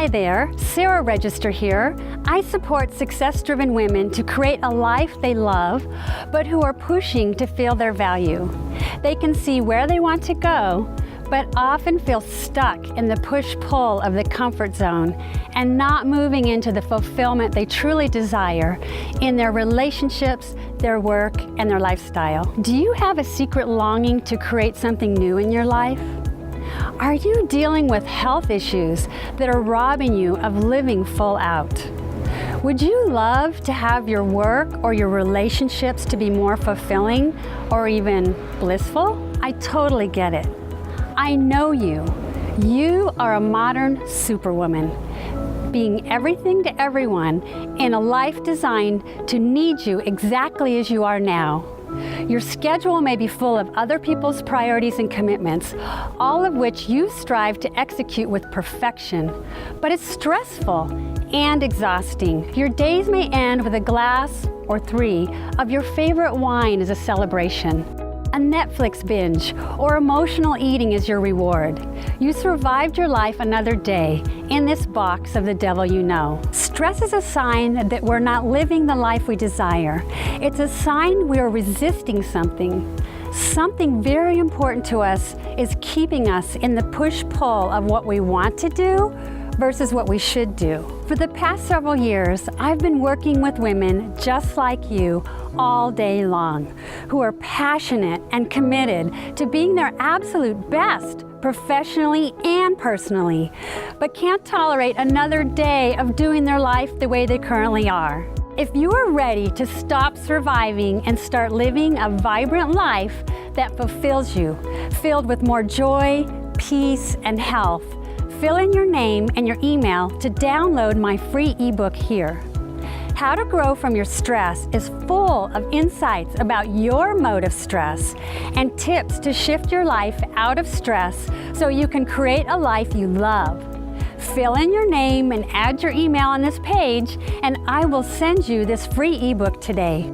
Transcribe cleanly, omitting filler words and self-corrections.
Hi there, Sara Regester here. I support success-driven women to create a life they love, but who are pushing to feel their value. They can see where they want to go, but often feel stuck in the push-pull of the comfort zone and not moving into the fulfillment they truly desire in their relationships, their work, and their lifestyle. Do you have a secret longing to create something new in your life? Are you dealing with health issues that are robbing you of living full out? Would you love to have your work or your relationships to be more fulfilling or even blissful? I totally get it. I know you. You are a modern superwoman, being everything to everyone in a life designed to need you exactly as you are now. Your schedule may be full of other people's priorities and commitments, all of which you strive to execute with perfection, but it's stressful and exhausting. Your days may end with a glass or 3 of your favorite wine as a celebration, a Netflix binge, or emotional eating as your reward. You survived your life another day in this box of the devil you know. Stress is a sign that we're not living the life we desire. It's a sign we are resisting something. Something very important to us is keeping us in the push-pull of what we want to do versus what we should do. For the past several years, I've been working with women just like you all day long, who are passionate and committed to being their absolute best professionally and personally, but can't tolerate another day of doing their life the way they currently are. If you are ready to stop surviving and start living a vibrant life that fulfills you, filled with more joy, peace, and health, fill in your name and your email to download my free ebook here. How to Grow from Your Stress is full of insights about your mode of stress and tips to shift your life out of stress so you can create a life you love. Fill in your name and add your email on this page, and I will send you this free ebook today.